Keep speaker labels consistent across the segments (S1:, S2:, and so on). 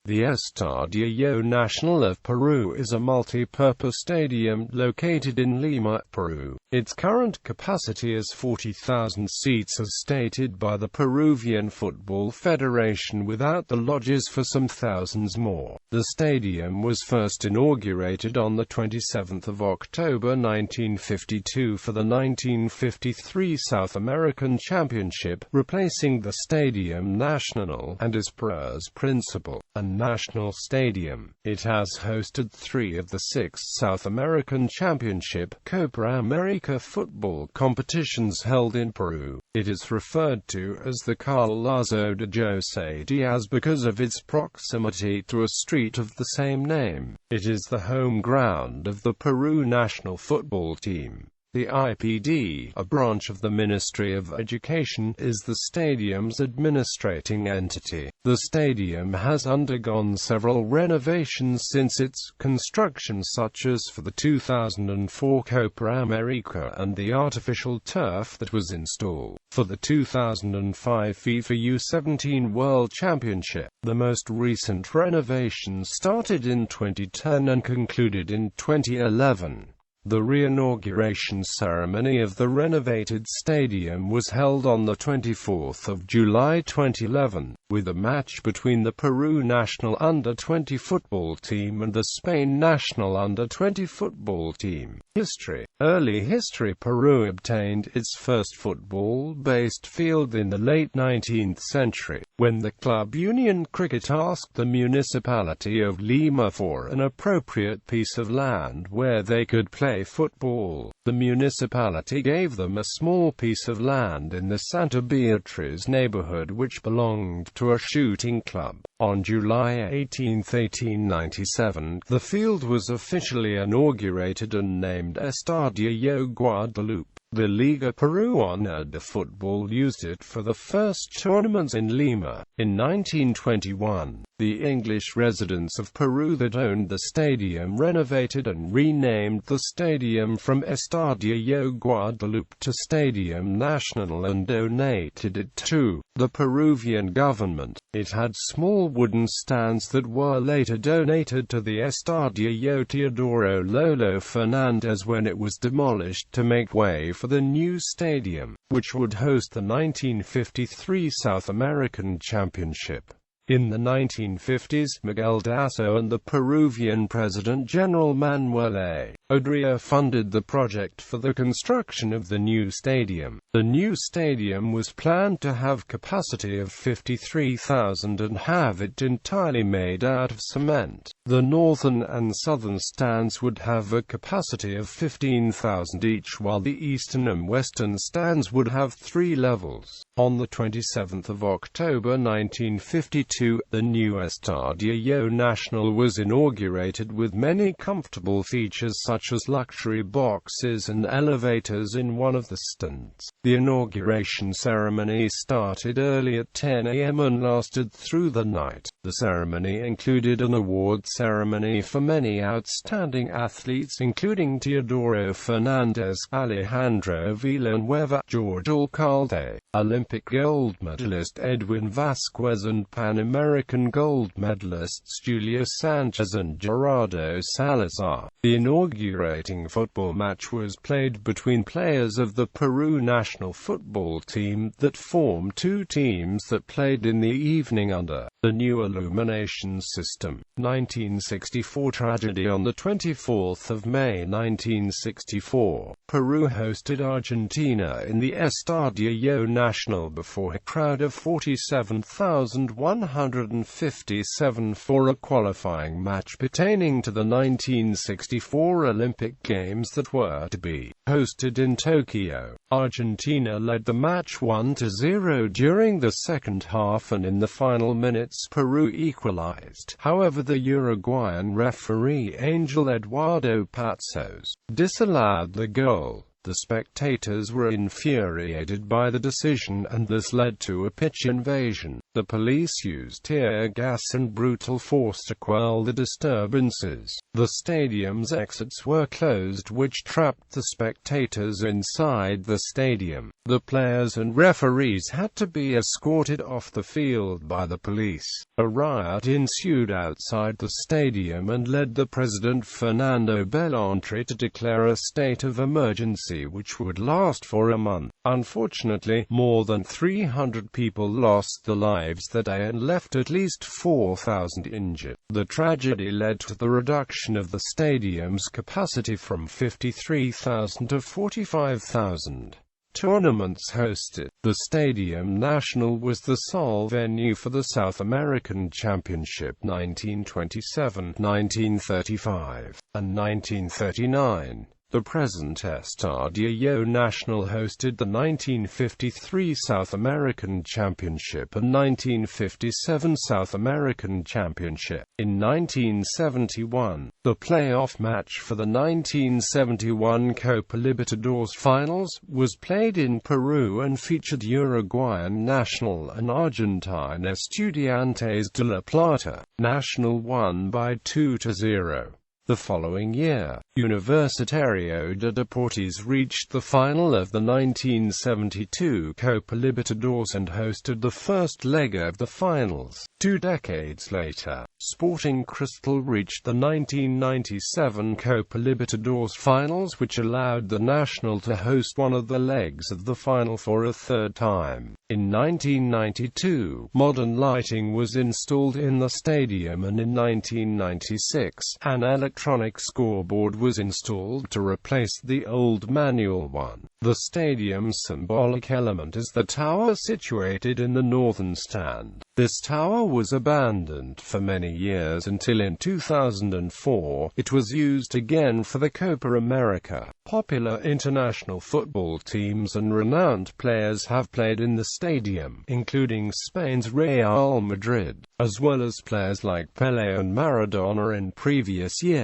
S1: The Estadio Nacional of Peru is a multi-purpose stadium located in Lima, Peru. Its current capacity is 40,000 seats as stated by the Peruvian Football Federation, without the lodges for some thousands more. The stadium was first inaugurated on the 27th of October 1952 for the 1953 South American Championship, replacing the Stadium Nacional, and is Peru's principal and national stadium. It has hosted 3 of the 6 South American Championship Copa América football competitions held in Peru. It is referred to as the Palazzo de José Diaz because of its proximity to a street of the same name. It is the home ground of the Peru national football team. The IPD, a branch of the Ministry of Education, is the stadium's administrating entity. The stadium has undergone several renovations since its construction, such as for the 2004 Copa América and the artificial turf that was installed for the 2005 FIFA U17 World Championship. The most recent renovation started in 2010 and concluded in 2011. The re-inauguration ceremony of the renovated stadium was held on the 24th of July 2011, with a match between the Peru national under-20 football team and the Spain national under-20 football team. History. Early history. Peru obtained its first football-based field in the late 19th century, when the Club Union Cricket asked the municipality of Lima for an appropriate piece of land where they could play football. The municipality gave them a small piece of land in the Santa Beatriz neighborhood which belonged to a shooting club. On July 18, 1897, the field was officially inaugurated and named Estadio Guadalupe. The Liga Peruana de Football used it for the first tournaments in Lima. In 1921, the English residents of Peru that owned the stadium renovated and renamed the stadium from Estadio Guadalupe to Stadium Nacional and donated it to the Peruvian government. It had small wooden stands that were later donated to the Estadio Teodoro Lolo Fernandez when it was demolished to make way for the new stadium, which would host the 1953 South American Championship. In the 1950s, Miguel Dasso and the Peruvian President General Manuel A. Odria funded the project for the construction of the new stadium. The new stadium was planned to have capacity of 53,000 and have it entirely made out of cement. The northern and southern stands would have a capacity of 15,000 each, while the eastern and western stands would have 3 levels. On the 27th of October 1952, the new Estadio Nacional was inaugurated with many comfortable features such as luxury boxes and elevators in one of the stands. The inauguration ceremony started early at 10 a.m. and lasted through the night. The ceremony included an award ceremony for many outstanding athletes including Teodoro Fernandez, Alejandro Villanueva, George Alcalde, Olympic gold medalist Edwin Vasquez and Pan American gold medalists Julio Sanchez and Gerardo Salazar. The inaugurating football match was played between players of the Peru national football team that formed 2 teams that played in the evening under the new illumination system. 1964 tragedy. On the 24th of May 1964, Peru hosted Argentina in the Estadio Nacional before a crowd of 47,157 for a qualifying match pertaining to the 1964 Olympic Games that were to be hosted in Tokyo. Argentina led the match 1-0 during the second half, and in the final minutes Peru equalized. However, the Uruguayan referee Angel Eduardo Patsos disallowed the goal. The spectators were infuriated by the decision, and this led to a pitch invasion. The police used tear gas and brutal force to quell the disturbances. The stadium's exits were closed, which trapped the spectators inside the stadium. The players and referees had to be escorted off the field by the police. A riot ensued outside the stadium and led the president Fernando Belauntre to declare a state of emergency which would last for a month. Unfortunately, more than 300 people lost their lives that day and left at least 4,000 injured. The tragedy led to the reduction of the stadium's capacity from 53,000 to 45,000. Tournaments hosted. The Stadium Nacional was the sole venue for the South American Championship 1927, 1935, and 1939. The present Estadio Nacional hosted the 1953 South American Championship and 1957 South American Championship. In 1971, the playoff match for the 1971 Copa Libertadores finals was played in Peru and featured Uruguayan Nacional and Argentine Estudiantes de La Plata. Nacional won by 2-0. The following year, Universitario de Deportes reached the final of the 1972 Copa Libertadores and hosted the first leg of the finals. 2 decades later, Sporting Cristal reached the 1997 Copa Libertadores finals, which allowed the Nacional to host one of the legs of the final for a third time. In 1992, modern lighting was installed in the stadium, and in 1996, an electronic scoreboard was installed to replace the old manual one. The stadium's symbolic element is the tower situated in the northern stand. This tower was abandoned for many years until in 2004, it was used again for the Copa América. Popular international football teams and renowned players have played in the stadium, including Spain's Real Madrid, as well as players like Pelé and Maradona in previous years.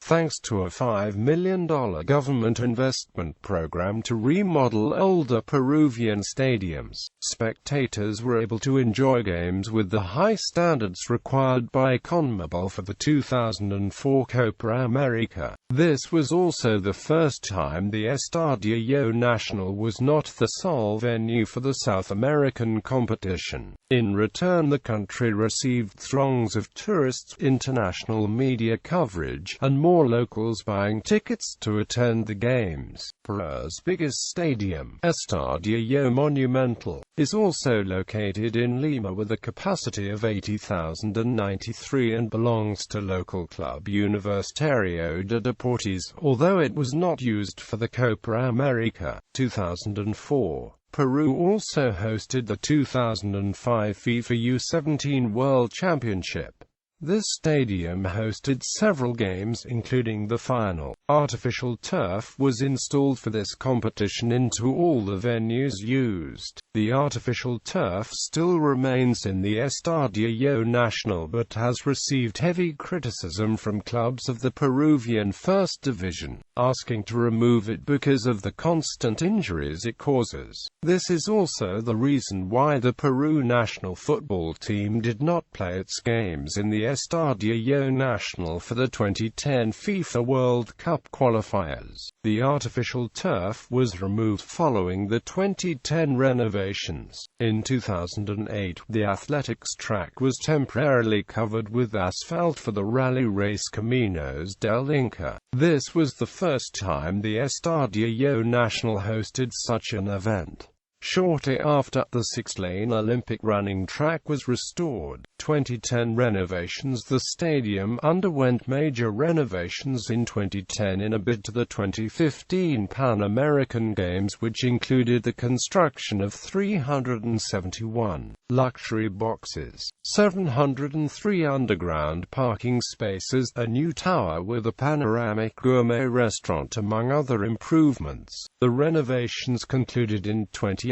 S1: Thanks to a $5 million government investment program to remodel older Peruvian stadiums, spectators were able to enjoy games with the high standards required by CONMEBOL for the 2004 Copa América. This was also the first time the Estadio Nacional was not the sole venue for the South American competition. In return, the country received throngs of tourists, international media coverage, and more locals buying tickets to attend the games. Peru's biggest stadium, Estadio Monumental, is also located in Lima with a capacity of 80,093 and belongs to local club Universitario de Deportes, although it was not used for the Copa América 2004. Peru also hosted the 2005 FIFA U17 World Championship. This stadium hosted several games, including the final. Artificial turf was installed for this competition into all the venues used. The artificial turf still remains in the Estadio Nacional but has received heavy criticism from clubs of the Peruvian First Division, asking to remove it because of the constant injuries it causes. This is also the reason why the Peru national football team did not play its games in the Estadio Nacional for the 2010 FIFA World Cup qualifiers. The artificial turf was removed following the 2010 renovations. In 2008, the athletics track was temporarily covered with asphalt for the rally race Caminos del Inca. This was the first time the Estadio Nacional hosted such an event. Shortly after, the 6-lane Olympic running track was restored. 2010 renovations. The stadium underwent major renovations in 2010 in a bid to the 2015 Pan American Games, which included the construction of 371 luxury boxes, 703 underground parking spaces, a new tower with a panoramic gourmet restaurant, among other improvements. The renovations concluded in 2011.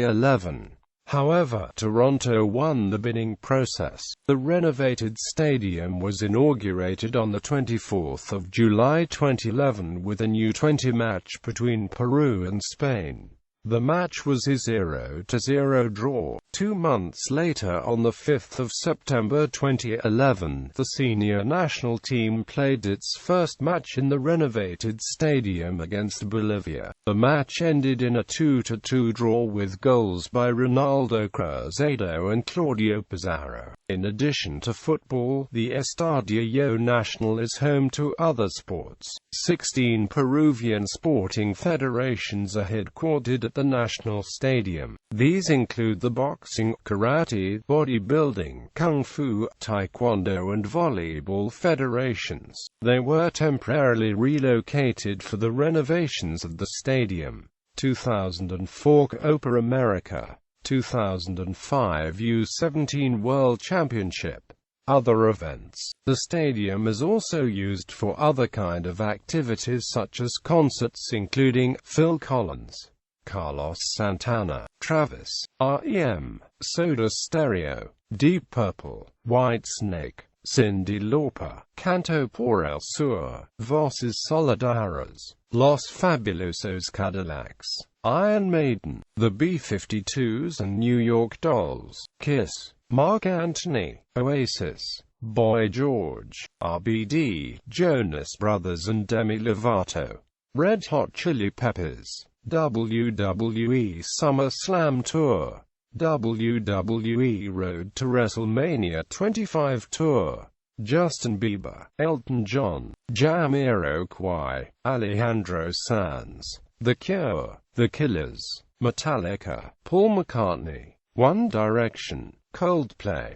S1: However, Toronto won the bidding process. The renovated stadium was inaugurated on the 24th of July 2011 with a new 20 match between Peru and Spain. The match was a 0-0 draw. 2 months later, on the 5th of September 2011, the senior national team played its first match in the renovated stadium against Bolivia. The match ended in a 2-2 draw with goals by Ronaldo Cruzado and Claudio Pizarro. In addition to football, the Estadio Nacional is home to other sports. 16 Peruvian sporting federations are headquartered at the National Stadium. These include the boxing, karate, bodybuilding, kung fu, taekwondo and volleyball federations. They were temporarily relocated for the renovations of the stadium. 2004 Copa América. 2005 U17 World Championship. Other events. The stadium is also used for other kind of activities such as concerts including Phil Collins, Carlos Santana, Travis, R.E.M., Soda Stereo, Deep Purple, Whitesnake, Cyndi Lauper, Canto por el Sur, Voces Solidarias, Los Fabulosos Cadillacs, Iron Maiden, the B-52s and New York Dolls, Kiss, Mark Anthony, Oasis, Boy George, RBD, Jonas Brothers and Demi Lovato, Red Hot Chili Peppers, WWE SummerSlam Tour, WWE Road to WrestleMania 25 Tour, Justin Bieber, Elton John, Jamiroquai, Alejandro Sanz, The Cure, The Killers, Metallica, Paul McCartney, One Direction, Coldplay.